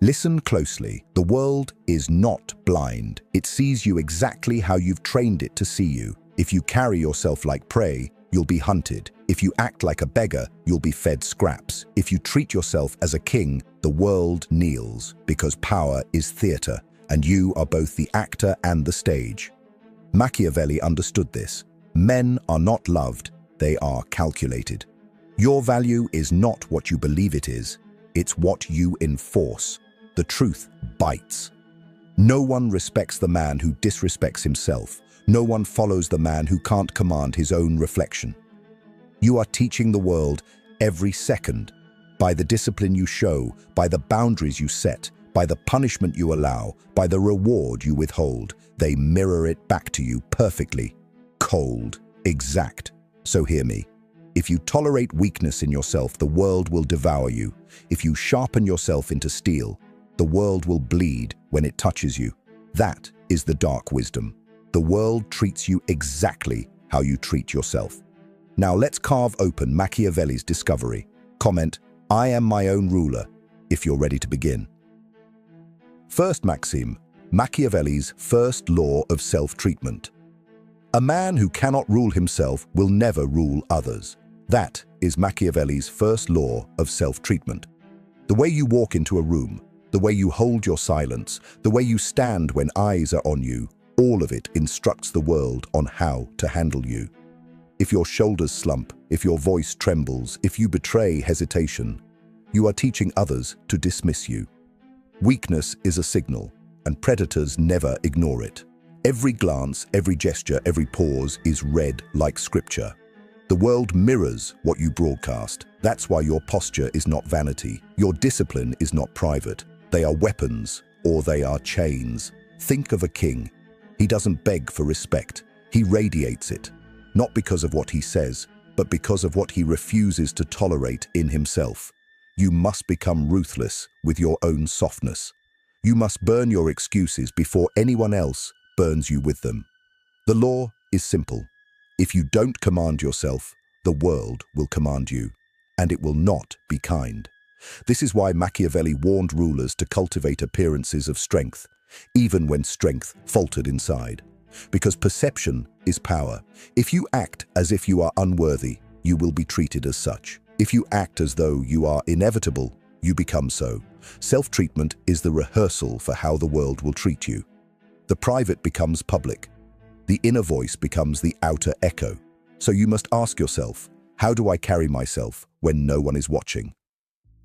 Listen closely. The world is not blind. It sees you exactly how you've trained it to see you. If you carry yourself like prey, you'll be hunted. If you act like a beggar, you'll be fed scraps. If you treat yourself as a king, the world kneels, because power is theater, and you are both the actor and the stage. Machiavelli understood this. Men are not loved, they are calculated. Your value is not what you believe it is, it's what you enforce. The truth bites. No one respects the man who disrespects himself. No one follows the man who can't command his own reflection. You are teaching the world every second, by the discipline you show, by the boundaries you set, by the punishment you allow, by the reward you withhold. They mirror it back to you perfectly, cold, exact. So hear me. If you tolerate weakness in yourself, the world will devour you. If you sharpen yourself into steel, the world will bleed when it touches you. That is the dark wisdom. The world treats you exactly how you treat yourself. Now let's carve open Machiavelli's discovery. Comment, "I am my own ruler," if you're ready to begin. First maxim, Machiavelli's first law of self-treatment. A man who cannot rule himself will never rule others. That is Machiavelli's first law of self-treatment. The way you walk into a room, the way you hold your silence, the way you stand when eyes are on you, all of it instructs the world on how to handle you. If your shoulders slump, if your voice trembles, if you betray hesitation, you are teaching others to dismiss you. Weakness is a signal, and predators never ignore it. Every glance, every gesture, every pause is read like scripture. The world mirrors what you broadcast. That's why your posture is not vanity. Your discipline is not private. They are weapons, or they are chains. Think of a king. He doesn't beg for respect. He radiates it, not because of what he says, but because of what he refuses to tolerate in himself. You must become ruthless with your own softness. You must burn your excuses before anyone else burns you with them. The law is simple. If you don't command yourself, the world will command you, and it will not be kind. This is why Machiavelli warned rulers to cultivate appearances of strength, even when strength faltered inside. Because perception is power. If you act as if you are unworthy, you will be treated as such. If you act as though you are inevitable, you become so. Self-treatment is the rehearsal for how the world will treat you. The private becomes public. The inner voice becomes the outer echo. So you must ask yourself, how do I carry myself when no one is watching?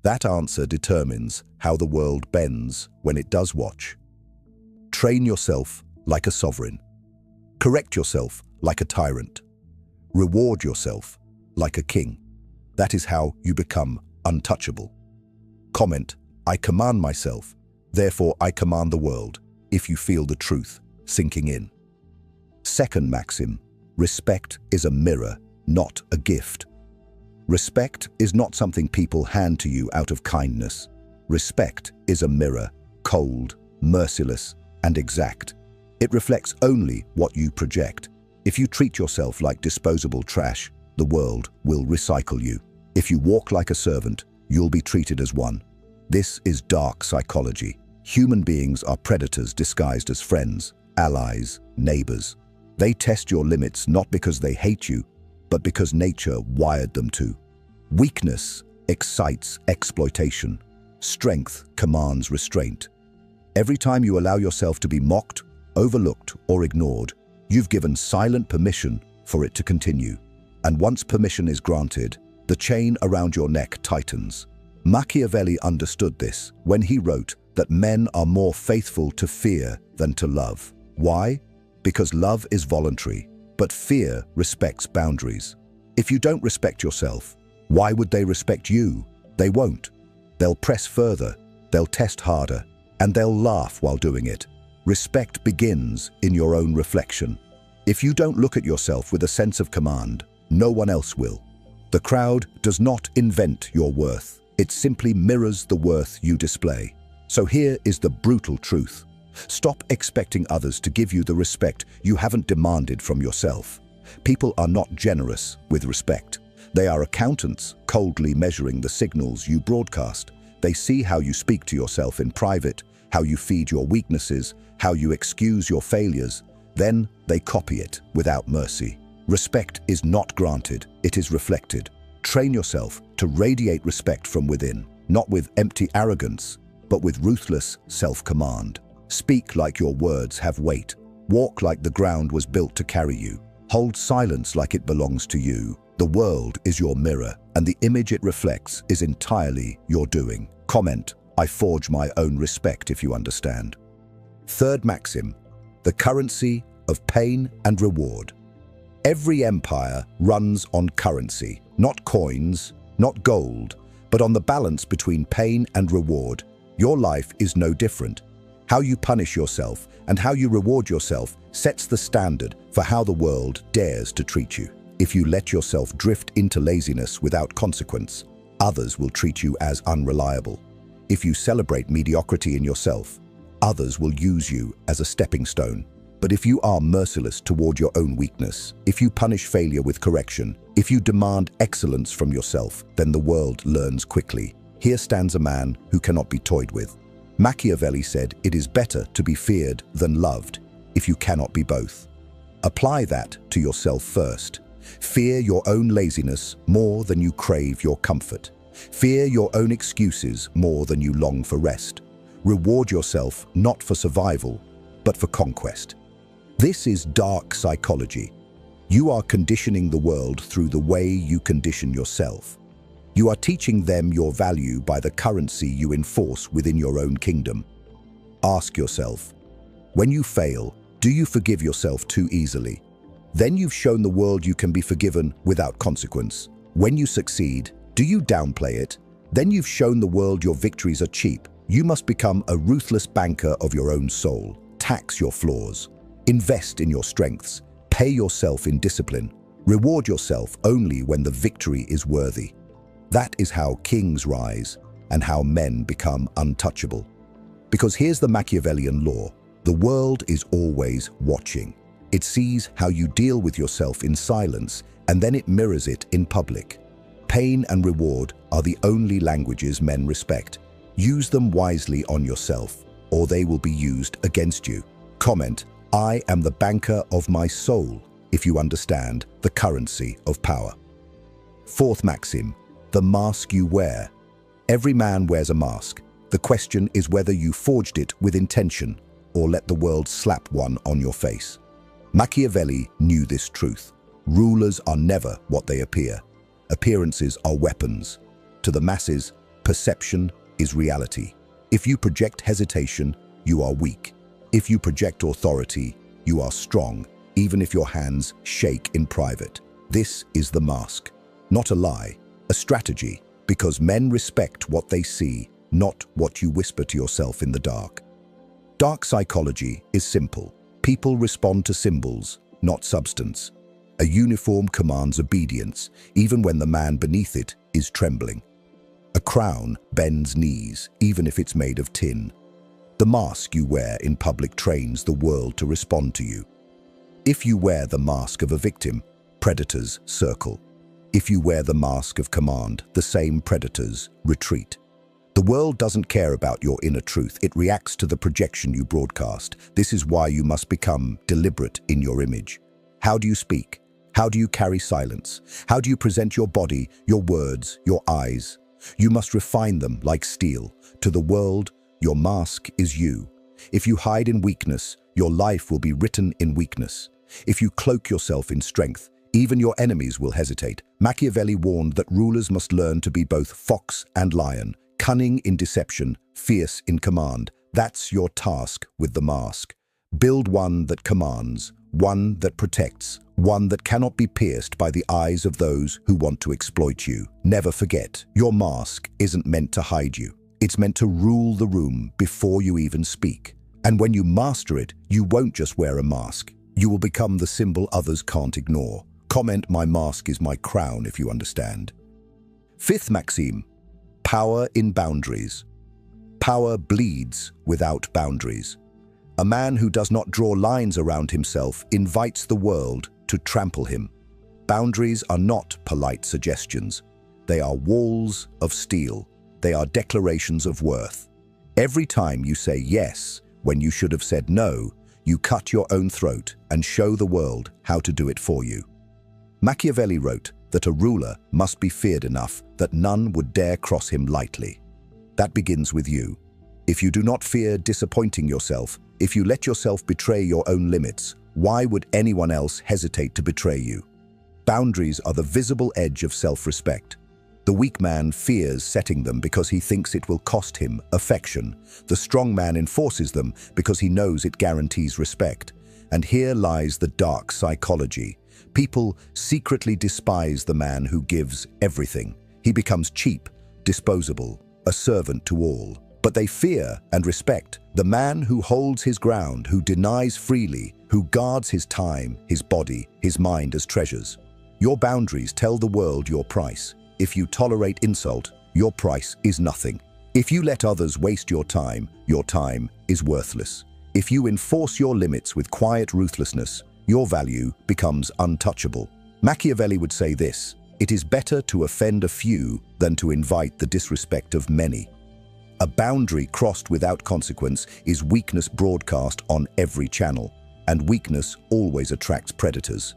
That answer determines how the world bends when it does watch. Train yourself like a sovereign. Correct yourself like a tyrant. Reward yourself like a king. That is how you become untouchable. Comment, "I command myself, therefore I command the world," if you feel the truth sinking in. Second maxim, respect is a mirror, not a gift. Respect is not something people hand to you out of kindness. Respect is a mirror, cold, merciless, and exact. It reflects only what you project. If you treat yourself like disposable trash, the world will recycle you. If you walk like a servant, you'll be treated as one. This is dark psychology. Human beings are predators disguised as friends, allies, neighbors. They test your limits not because they hate you, but because nature wired them to. Weakness excites exploitation. Strength commands restraint. Every time you allow yourself to be mocked, overlooked, or ignored, you've given silent permission for it to continue. And once permission is granted, the chain around your neck tightens. Machiavelli understood this when he wrote that men are more faithful to fear than to love. Why? Because love is voluntary, but fear respects boundaries. If you don't respect yourself, why would they respect you? They won't. They'll press further, they'll test harder, and they'll laugh while doing it. Respect begins in your own reflection. If you don't look at yourself with a sense of command, no one else will. The crowd does not invent your worth. It simply mirrors the worth you display. So here is the brutal truth. Stop expecting others to give you the respect you haven't demanded from yourself. People are not generous with respect. They are accountants, coldly measuring the signals you broadcast. They see how you speak to yourself in private, how you feed your weaknesses, how you excuse your failures. Then they copy it without mercy. Respect is not granted, it is reflected. Train yourself to radiate respect from within, not with empty arrogance, but with ruthless self-command. Speak like your words have weight. Walk like the ground was built to carry you. Hold silence like it belongs to you. The world is your mirror, and the image it reflects is entirely your doing. Comment, I forge my own respect, if you understand. Third maxim, the currency of pain and reward. Every empire runs on currency, not coins, not gold, but on the balance between pain and reward. Your life is no different. How you punish yourself and how you reward yourself sets the standard for how the world dares to treat you. If you let yourself drift into laziness without consequence, others will treat you as unreliable. If you celebrate mediocrity in yourself, others will use you as a stepping stone. But if you are merciless toward your own weakness, if you punish failure with correction, if you demand excellence from yourself, then the world learns quickly. Here stands a man who cannot be toyed with. Machiavelli said, "It is better to be feared than loved if you cannot be both." Apply that to yourself first. Fear your own laziness more than you crave your comfort. Fear your own excuses more than you long for rest. Reward yourself not for survival, but for conquest. This is dark psychology. You are conditioning the world through the way you condition yourself. You are teaching them your value by the currency you enforce within your own kingdom. Ask yourself, when you fail, do you forgive yourself too easily? Then you've shown the world you can be forgiven without consequence. When you succeed, do you downplay it? Then you've shown the world your victories are cheap. You must become a ruthless banker of your own soul. Tax your flaws. Invest in your strengths. Pay yourself in discipline. Reward yourself only when the victory is worthy. That is how kings rise and how men become untouchable. Because here's the Machiavellian law. The world is always watching. It sees how you deal with yourself in silence, and then it mirrors it in public. Pain and reward are the only languages men respect. Use them wisely on yourself, or they will be used against you. Comment, I am the banker of my soul, if you understand the currency of power. Fourth maxim, the mask you wear. Every man wears a mask. The question is whether you forged it with intention or let the world slap one on your face. Machiavelli knew this truth. Rulers are never what they appear. Appearances are weapons. To the masses, perception is reality. If you project hesitation, you are weak. If you project authority, you are strong, even if your hands shake in private. This is the mask. Not a lie, a strategy, because men respect what they see, not what you whisper to yourself in the dark. Dark psychology is simple. People respond to symbols, not substance. A uniform commands obedience, even when the man beneath it is trembling. A crown bends knees, even if it's made of tin. The mask you wear in public trains the world to respond to you. If you wear the mask of a victim, predators circle. If you wear the mask of command, the same predators retreat. The world doesn't care about your inner truth. It reacts to the projection you broadcast. This is why you must become deliberate in your image. How do you speak? How do you carry silence? How do you present your body, your words, your eyes? You must refine them like steel. To the world, your mask is you. If you hide in weakness, your life will be written in weakness. If you cloak yourself in strength, even your enemies will hesitate. Machiavelli warned that rulers must learn to be both fox and lion, cunning in deception, fierce in command. That's your task with the mask. Build one that commands, one that protects, one that cannot be pierced by the eyes of those who want to exploit you. Never forget, your mask isn't meant to hide you. It's meant to rule the room before you even speak. And when you master it, you won't just wear a mask. You will become the symbol others can't ignore. Comment, my mask is my crown, if you understand. Fifth maxim, power in boundaries. Power bleeds without boundaries. A man who does not draw lines around himself invites the world to trample him. Boundaries are not polite suggestions. They are walls of steel. They are declarations of worth. Every time you say yes when you should have said no, you cut your own throat and show the world how to do it for you. Machiavelli wrote that a ruler must be feared enough that none would dare cross him lightly. That begins with you. If you do not fear disappointing yourself, if you let yourself betray your own limits, why would anyone else hesitate to betray you? Boundaries are the visible edge of self-respect. The weak man fears setting them because he thinks it will cost him affection. The strong man enforces them because he knows it guarantees respect. And here lies the dark psychology. People secretly despise the man who gives everything. He becomes cheap, disposable, a servant to all. But they fear and respect the man who holds his ground, who denies freely, who guards his time, his body, his mind as treasures. Your boundaries tell the world your price. If you tolerate insult, your price is nothing. If you let others waste your time is worthless. If you enforce your limits with quiet ruthlessness, your value becomes untouchable. Machiavelli would say this: it is better to offend a few than to invite the disrespect of many. A boundary crossed without consequence is weakness broadcast on every channel, and weakness always attracts predators.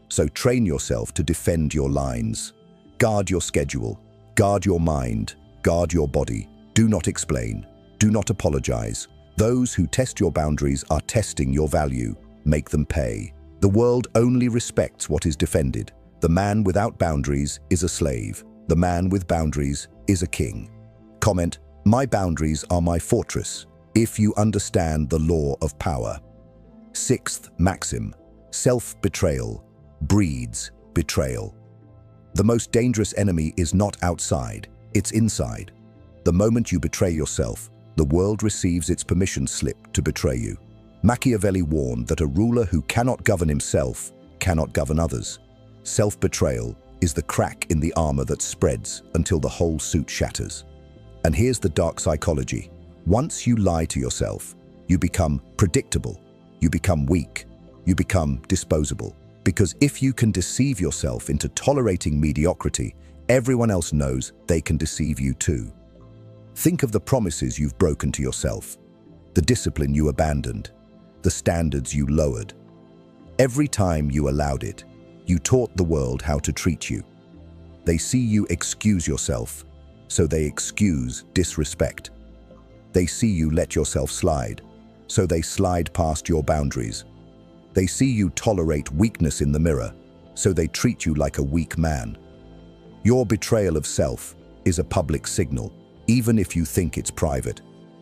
So train yourself to defend your lines. Guard your schedule, guard your mind, guard your body. Do not explain, do not apologize. Those who test your boundaries are testing your value. Make them pay. The world only respects what is defended. The man without boundaries is a slave. The man with boundaries is a king. Comment: my boundaries are my fortress, if you understand the law of power. Sixth maxim: self-betrayal breeds betrayal. The most dangerous enemy is not outside, it's inside. The moment you betray yourself, the world receives its permission slip to betray you. Machiavelli warned that a ruler who cannot govern himself cannot govern others. Self-betrayal is the crack in the armor that spreads until the whole suit shatters. And here's the dark psychology. Once you lie to yourself, you become predictable, you become weak, you become disposable. Because if you can deceive yourself into tolerating mediocrity, everyone else knows they can deceive you too. Think of the promises you've broken to yourself, the discipline you abandoned, the standards you lowered. Every time you allowed it, you taught the world how to treat you. They see you excuse yourself, so they excuse disrespect. They see you let yourself slide, so they slide past your boundaries. They see you tolerate weakness in the mirror, so they treat you like a weak man. Your betrayal of self is a public signal, even if you think it's private.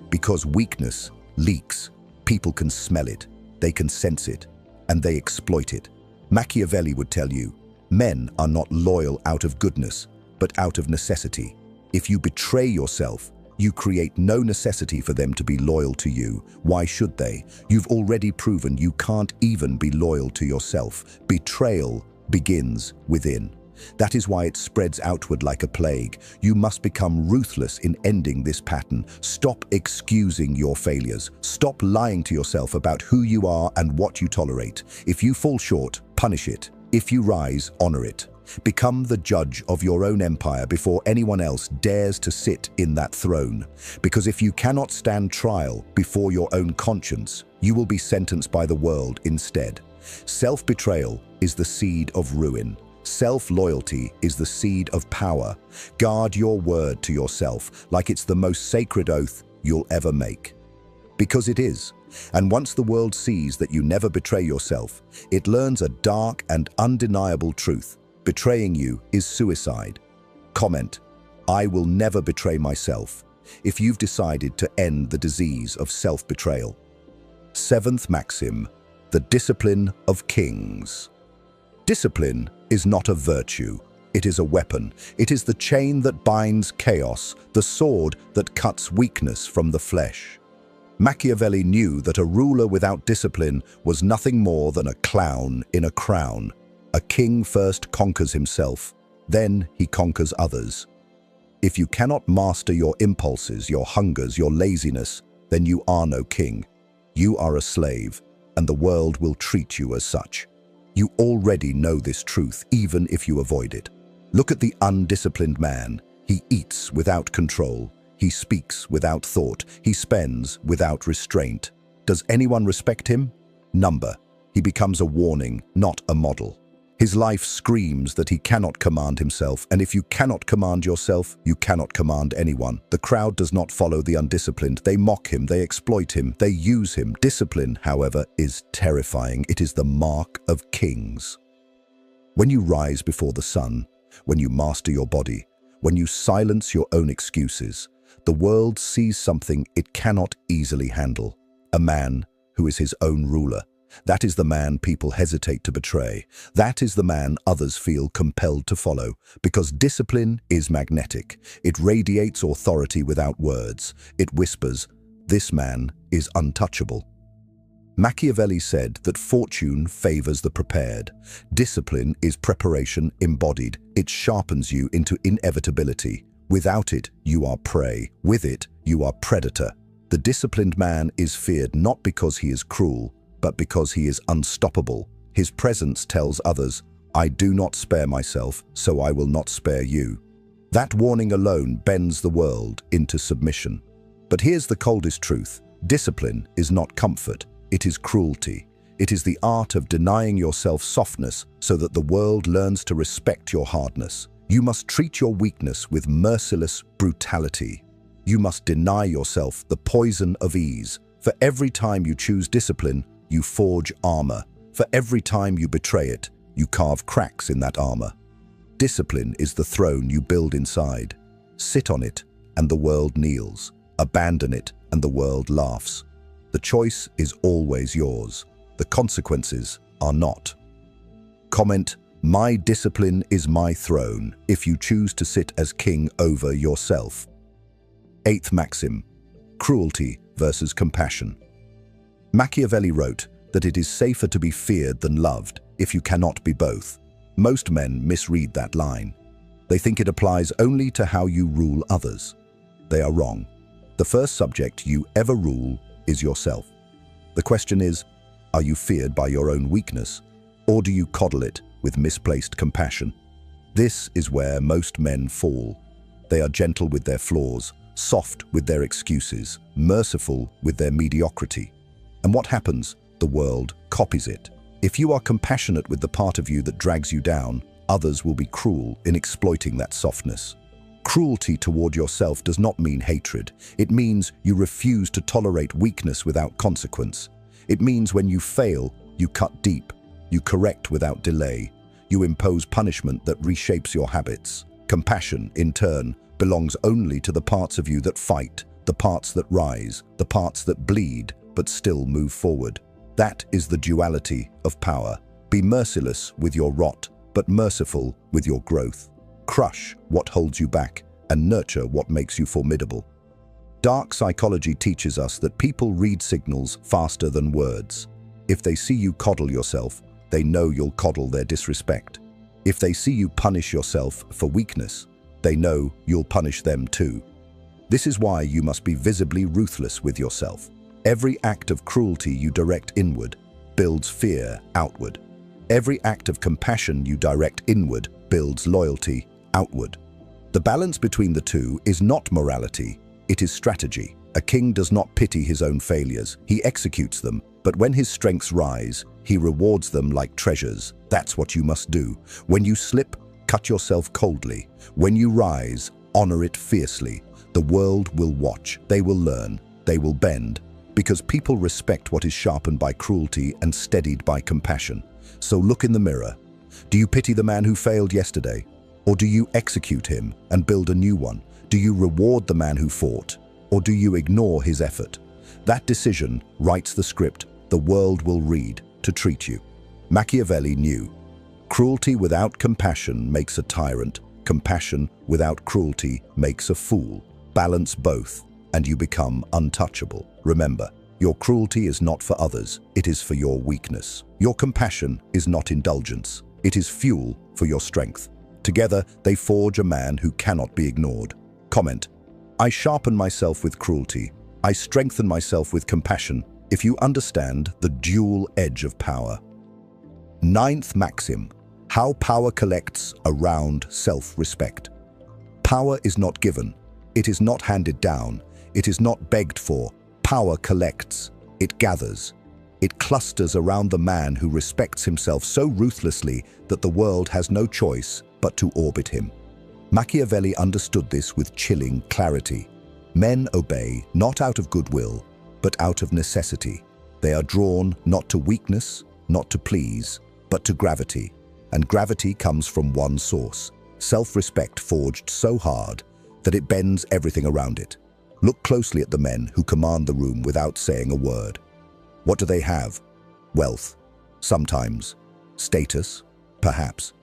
Because weakness leaks, people can smell it, they can sense it, and they exploit it. Machiavelli would tell you, men are not loyal out of goodness, but out of necessity. If you betray yourself, you create no necessity for them to be loyal to you. Why should they? You've already proven you can't even be loyal to yourself. Betrayal begins within. That is why it spreads outward like a plague. You must become ruthless in ending this pattern. Stop excusing your failures. Stop lying to yourself about who you are and what you tolerate. If you fall short, punish it. If you rise, honor it. Become the judge of your own empire before anyone else dares to sit in that throne. Because if you cannot stand trial before your own conscience, you will be sentenced by the world instead. Self-betrayal is the seed of ruin. Self-loyalty is the seed of power. Guard your word to yourself like it's the most sacred oath you'll ever make. Because it is. And once the world sees that you never betray yourself, it learns a dark and undeniable truth. Betraying you is suicide. Comment: I will never betray myself, if you've decided to end the disease of self-betrayal. Seventh maxim: the discipline of kings. Discipline is not a virtue, it is a weapon. It is the chain that binds chaos, the sword that cuts weakness from the flesh. Machiavelli knew that a ruler without discipline was nothing more than a clown in a crown. A king first conquers himself, then he conquers others. If you cannot master your impulses, your hungers, your laziness, then you are no king. You are a slave, and the world will treat you as such. You already know this truth, even if you avoid it. Look at the undisciplined man. He eats without control. He speaks without thought. He spends without restraint. Does anyone respect him? Number. He becomes a warning, not a model. His life screams that he cannot command himself, and if you cannot command yourself, you cannot command anyone. The crowd does not follow the undisciplined. They mock him, they exploit him, they use him. Discipline, however, is terrifying. It is the mark of kings. When you rise before the sun, when you master your body, when you silence your own excuses, the world sees something it cannot easily handle. A man who is his own ruler. That is the man people hesitate to betray. That is the man others feel compelled to follow, because discipline is magnetic. It radiates authority without words. It whispers, "This man is untouchable." Machiavelli said that fortune favors the prepared. Discipline is preparation embodied. It sharpens you into inevitability. Without it, you are prey. With it, you are predator. The disciplined man is feared not because he is cruel, but because he is unstoppable. His presence tells others, "I do not spare myself, so I will not spare you." That warning alone bends the world into submission. But here's the coldest truth. Discipline is not comfort, it is cruelty. It is the art of denying yourself softness so that the world learns to respect your hardness. You must treat your weakness with merciless brutality. You must deny yourself the poison of ease. For every time you choose discipline, you forge armor. For every time you betray it, you carve cracks in that armor. Discipline is the throne you build inside. Sit on it, and the world kneels. Abandon it, and the world laughs. The choice is always yours. The consequences are not. Comment, "My discipline is my throne," if you choose to sit as king over yourself. Eighth maxim, cruelty versus compassion. Machiavelli wrote that it is safer to be feared than loved if you cannot be both. Most men misread that line. They think it applies only to how you rule others. They are wrong. The first subject you ever rule is yourself. The question is, are you feared by your own weakness, or do you coddle it with misplaced compassion? This is where most men fall. They are gentle with their flaws, soft with their excuses, merciful with their mediocrity. And what happens? The world copies it. If you are compassionate with the part of you that drags you down, others will be cruel in exploiting that softness. Cruelty toward yourself does not mean hatred. It means you refuse to tolerate weakness without consequence. It means when you fail, you cut deep. You correct without delay. You impose punishment that reshapes your habits. Compassion, in turn, belongs only to the parts of you that fight, the parts that rise, the parts that bleed, but still move forward. That is the duality of power. Be merciless with your rot, but merciful with your growth. Crush what holds you back and nurture what makes you formidable. Dark psychology teaches us that people read signals faster than words. If they see you coddle yourself, they know you'll coddle their disrespect. If they see you punish yourself for weakness, they know you'll punish them too. This is why you must be visibly ruthless with yourself. Every act of cruelty you direct inward builds fear outward. Every act of compassion you direct inward builds loyalty outward. The balance between the two is not morality, it is strategy. A king does not pity his own failures, he executes them, but when his strengths rise, he rewards them like treasures. That's what you must do. When you slip, cut yourself coldly. When you rise, honor it fiercely. The world will watch, they will learn, they will bend, because people respect what is sharpened by cruelty and steadied by compassion. So look in the mirror. Do you pity the man who failed yesterday? Or do you execute him and build a new one? Do you reward the man who fought? Or do you ignore his effort? That decision writes the script the world will read to treat you. Machiavelli knew. Cruelty without compassion makes a tyrant. Compassion without cruelty makes a fool. Balance both, and you become untouchable. Remember, your cruelty is not for others, it is for your weakness. Your compassion is not indulgence, it is fuel for your strength. Together, they forge a man who cannot be ignored. Comment, I sharpen myself with cruelty. I strengthen myself with compassion. If you understand the dual edge of power. Ninth maxim: how power collects around self-respect. Power is not given. It is not handed down. It is not begged for. Power collects. It gathers. It clusters around the man who respects himself so ruthlessly that the world has no choice but to orbit him. Machiavelli understood this with chilling clarity. Men obey not out of goodwill, but out of necessity. They are drawn not to weakness, not to please, but to gravity. And gravity comes from one source: self-respect forged so hard that it bends everything around it. Look closely at the men who command the room without saying a word. What do they have? Wealth, sometimes. Status, perhaps.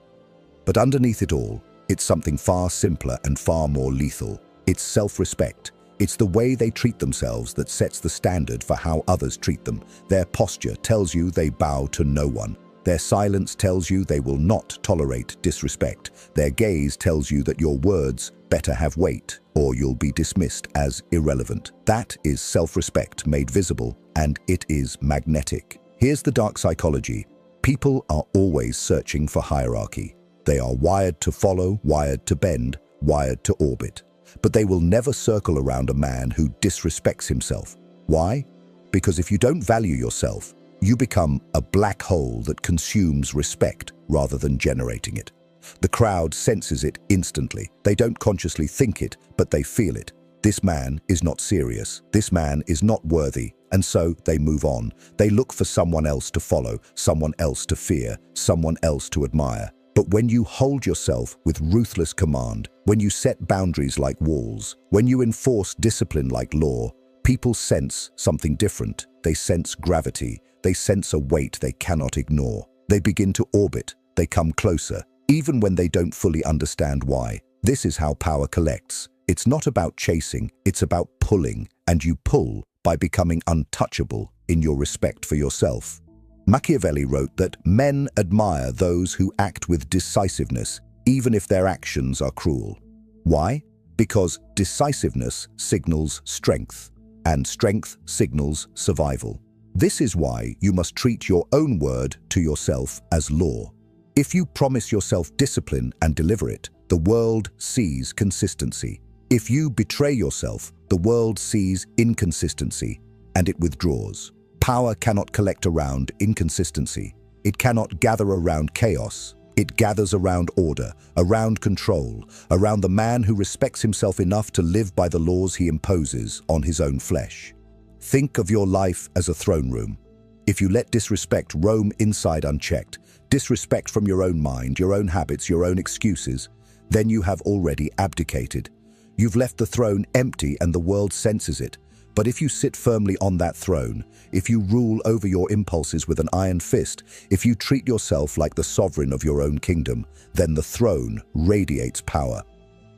But underneath it all, it's something far simpler and far more lethal. It's self-respect. It's the way they treat themselves that sets the standard for how others treat them. Their posture tells you they bow to no one. Their silence tells you they will not tolerate disrespect. Their gaze tells you that your words better have weight, or you'll be dismissed as irrelevant. That is self-respect made visible, and it is magnetic. Here's the dark psychology. People are always searching for hierarchy. They are wired to follow, wired to bend, wired to orbit. But they will never circle around a man who disrespects himself. Why? Because if you don't value yourself, you become a black hole that consumes respect rather than generating it. The crowd senses it instantly. They don't consciously think it, but they feel it. This man is not serious. This man is not worthy. And so they move on. They look for someone else to follow, someone else to fear, someone else to admire. But when you hold yourself with ruthless command, when you set boundaries like walls, when you enforce discipline like law, people sense something different. They sense gravity. They sense a weight they cannot ignore. They begin to orbit. They come closer, even when they don't fully understand why. This is how power collects. It's not about chasing, it's about pulling, and you pull by becoming untouchable in your respect for yourself. Machiavelli wrote that men admire those who act with decisiveness, even if their actions are cruel. Why? Because decisiveness signals strength, and strength signals survival. This is why you must treat your own word to yourself as law. If you promise yourself discipline and deliver it, the world sees consistency. If you betray yourself, the world sees inconsistency, and it withdraws. Power cannot collect around inconsistency. It cannot gather around chaos. It gathers around order, around control, around the man who respects himself enough to live by the laws he imposes on his own flesh. Think of your life as a throne room. If you let disrespect roam inside unchecked, disrespect from your own mind, your own habits, your own excuses, then you have already abdicated. You've left the throne empty and the world senses it. But if you sit firmly on that throne, if you rule over your impulses with an iron fist, if you treat yourself like the sovereign of your own kingdom, then the throne radiates power.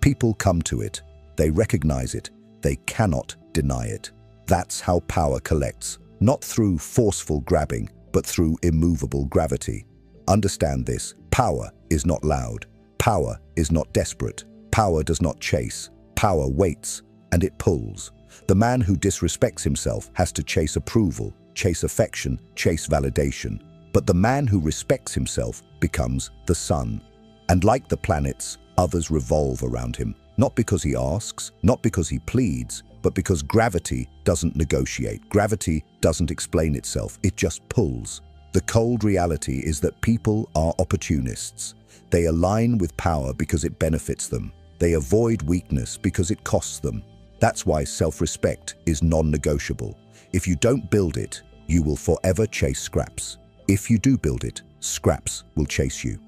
People come to it. They recognize it. They cannot deny it. That's how power collects, not through forceful grabbing, but through immovable gravity. Understand this: power is not loud. Power is not desperate. Power does not chase. Power waits, and it pulls. The man who disrespects himself has to chase approval, chase affection, chase validation. But the man who respects himself becomes the sun. And like the planets, others revolve around him, not because he asks, not because he pleads, but because gravity doesn't negotiate. Gravity doesn't explain itself, it just pulls. The cold reality is that people are opportunists. They align with power because it benefits them. They avoid weakness because it costs them. That's why self-respect is non-negotiable. If you don't build it, you will forever chase scraps. If you do build it, scraps will chase you.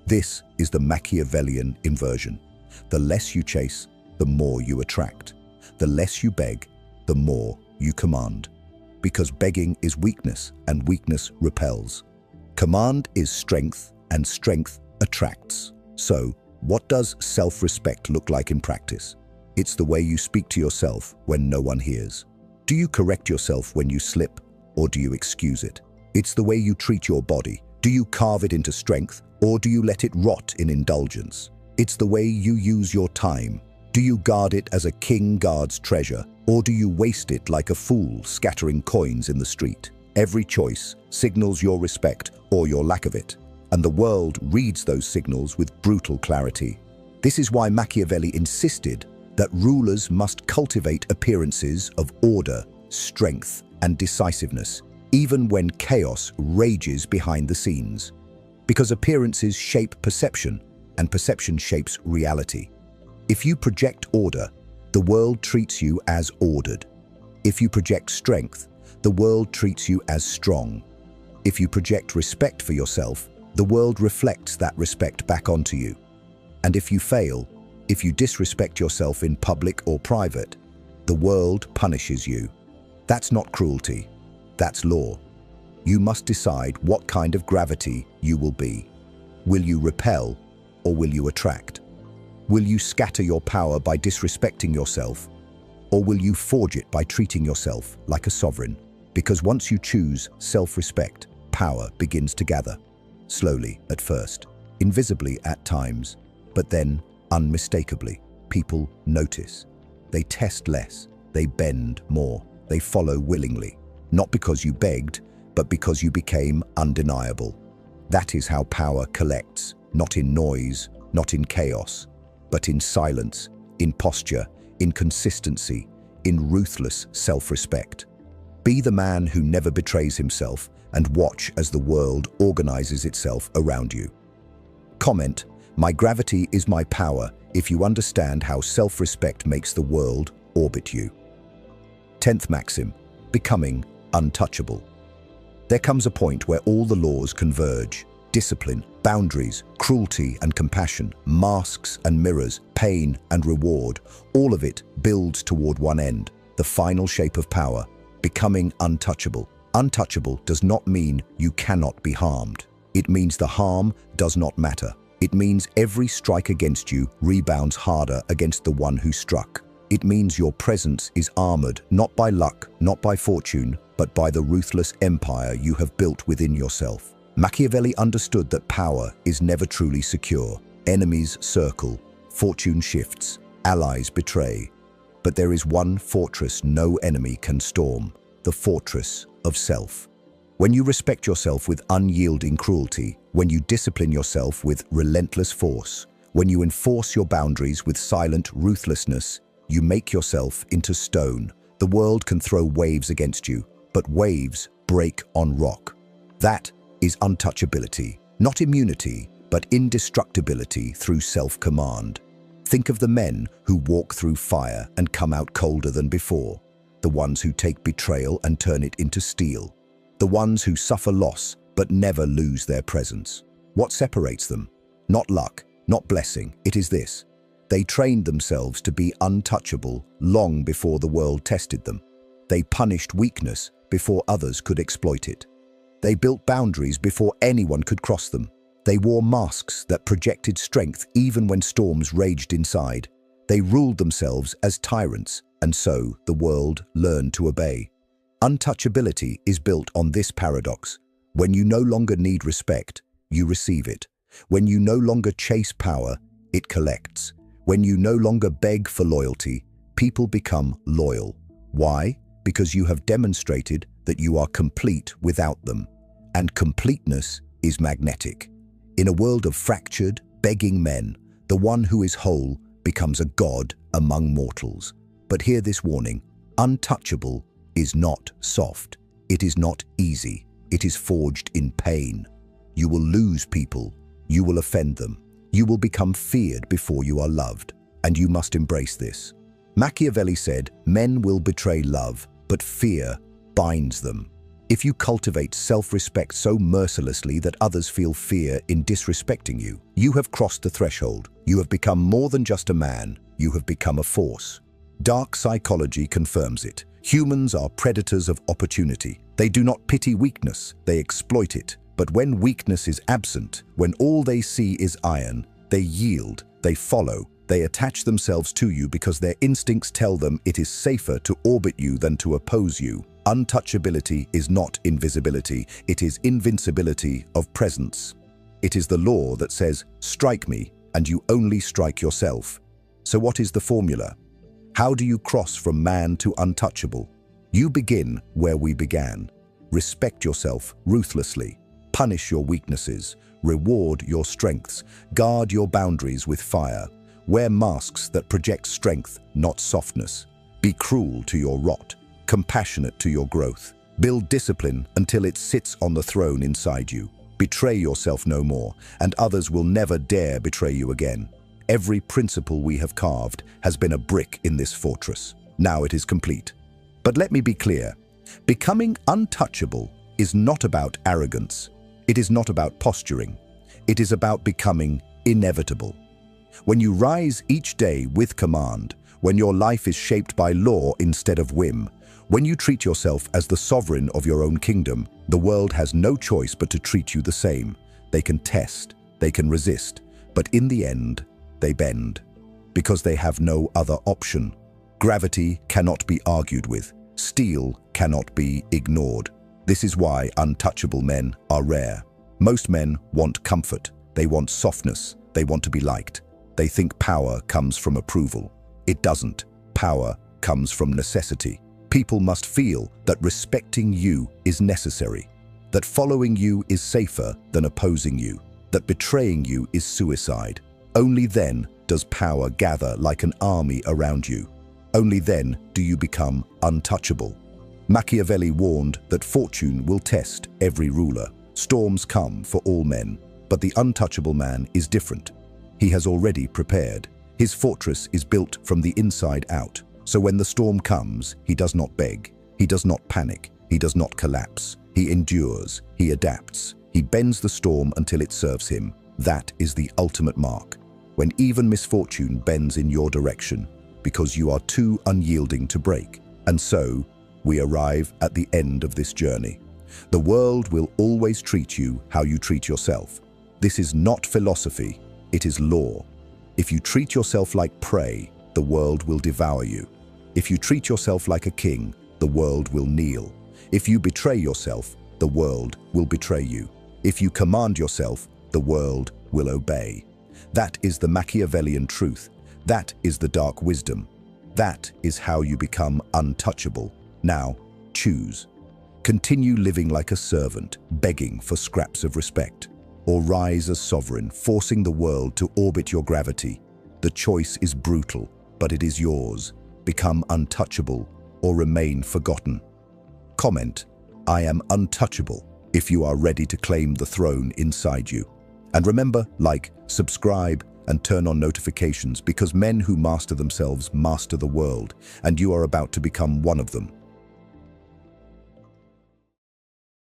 This is the Machiavellian inversion. The less you chase, the more you attract. The less you beg, the more you command. Because begging is weakness, and weakness repels. Command is strength, and strength attracts. So, what does self-respect look like in practice? It's the way you speak to yourself when no one hears. Do you correct yourself when you slip, or do you excuse it? It's the way you treat your body. Do you carve it into strength, or do you let it rot in indulgence? It's the way you use your time. Do you guard it as a king guards treasure, or do you waste it like a fool scattering coins in the street? Every choice signals your respect or your lack of it, and the world reads those signals with brutal clarity. This is why Machiavelli insisted that rulers must cultivate appearances of order, strength, and decisiveness, even when chaos rages behind the scenes. Because appearances shape perception, and perception shapes reality. If you project order, the world treats you as ordered. If you project strength, the world treats you as strong. If you project respect for yourself, the world reflects that respect back onto you. And if you fail, if you disrespect yourself in public or private, the world punishes you. That's not cruelty, that's law. You must decide what kind of gravity you will be. Will you repel or will you attract? Will you scatter your power by disrespecting yourself, or will you forge it by treating yourself like a sovereign? Because once you choose self-respect, power begins to gather. Slowly at first, invisibly at times, but then unmistakably. People notice. They test less, they bend more, they follow willingly. Not because you begged, but because you became undeniable. That is how power collects, not in noise, not in chaos, but in silence, in posture, in consistency, in ruthless self-respect. Be the man who never betrays himself and watch as the world organizes itself around you. Comment, "My gravity is my power," if you understand how self-respect makes the world orbit you. 10th maxim, becoming untouchable. There comes a point where all the laws converge. Discipline, boundaries, cruelty and compassion, masks and mirrors, pain and reward, all of it builds toward one end, the final shape of power, becoming untouchable. Untouchable does not mean you cannot be harmed. It means the harm does not matter. It means every strike against you rebounds harder against the one who struck. It means your presence is armored not by luck, not by fortune, but by the ruthless empire you have built within yourself. Machiavelli understood that power is never truly secure. Enemies circle, fortune shifts, allies betray. But there is one fortress no enemy can storm, the fortress of self. When you respect yourself with unyielding cruelty, when you discipline yourself with relentless force, when you enforce your boundaries with silent ruthlessness, you make yourself into stone. The world can throw waves against you, but waves break on rock. That is untouchability, not immunity, but indestructibility through self-command. Think of the men who walk through fire and come out colder than before, the ones who take betrayal and turn it into steel, the ones who suffer loss but never lose their presence. What separates them? Not luck, not blessing, it is this. They trained themselves to be untouchable long before the world tested them. They punished weakness before others could exploit it. They built boundaries before anyone could cross them. They wore masks that projected strength even when storms raged inside. They ruled themselves as tyrants, and so the world learned to obey. Untouchability is built on this paradox. When you no longer need respect, you receive it. When you no longer chase power, it collects. When you no longer beg for loyalty, people become loyal. Why? Because you have demonstrated that you are complete without them. And completeness is magnetic. In a world of fractured, begging men, the one who is whole becomes a god among mortals. But hear this warning: untouchable is not soft. It is not easy. It is forged in pain. You will lose people. You will offend them. You will become feared before you are loved. And you must embrace this. Machiavelli said, "Men will betray love, but fear binds them." If you cultivate self-respect so mercilessly that others feel fear in disrespecting you, you have crossed the threshold. You have become more than just a man. You have become a force. Dark psychology confirms it. Humans are predators of opportunity. They do not pity weakness, they exploit it. But when weakness is absent, when all they see is iron, they yield, they follow, they attach themselves to you because their instincts tell them it is safer to orbit you than to oppose you. Untouchability is not invisibility, it is invincibility of presence. It is the law that says, strike me, and you only strike yourself. So what is the formula? How do you cross from man to untouchable? You begin where we began. Respect yourself ruthlessly. Punish your weaknesses. Reward your strengths. Guard your boundaries with fire. Wear masks that project strength, not softness. Be cruel to your rot. Compassionate to your growth. Build discipline until it sits on the throne inside you. Betray yourself no more, and others will never dare betray you again. Every principle we have carved has been a brick in this fortress. Now it is complete. But let me be clear. Becoming untouchable is not about arrogance. It is not about posturing. It is about becoming inevitable. When you rise each day with command, when your life is shaped by law instead of whim, when you treat yourself as the sovereign of your own kingdom, the world has no choice but to treat you the same. They can test, they can resist, but in the end, they bend. Because they have no other option. Gravity cannot be argued with. Steel cannot be ignored. This is why untouchable men are rare. Most men want comfort. They want softness. They want to be liked. They think power comes from approval. It doesn't. Power comes from necessity. People must feel that respecting you is necessary, that following you is safer than opposing you, that betraying you is suicide. Only then does power gather like an army around you. Only then do you become untouchable. Machiavelli warned that fortune will test every ruler. Storms come for all men, but the untouchable man is different. He has already prepared. His fortress is built from the inside out. So when the storm comes, he does not beg, he does not panic, he does not collapse. He endures, he adapts, he bends the storm until it serves him. That is the ultimate mark. When even misfortune bends in your direction, because you are too unyielding to break. And so, we arrive at the end of this journey. The world will always treat you how you treat yourself. This is not philosophy, it is law. If you treat yourself like prey, the world will devour you. If you treat yourself like a king, the world will kneel. If you betray yourself, the world will betray you. If you command yourself, the world will obey. That is the Machiavellian truth. That is the dark wisdom. That is how you become untouchable. Now, choose. Continue living like a servant, begging for scraps of respect, or rise as sovereign, forcing the world to orbit your gravity. The choice is brutal, but it is yours. Become untouchable or remain forgotten. Comment, "I am untouchable," if you are ready to claim the throne inside you. And remember, like, subscribe, and turn on notifications, because men who master themselves master the world, and you are about to become one of them.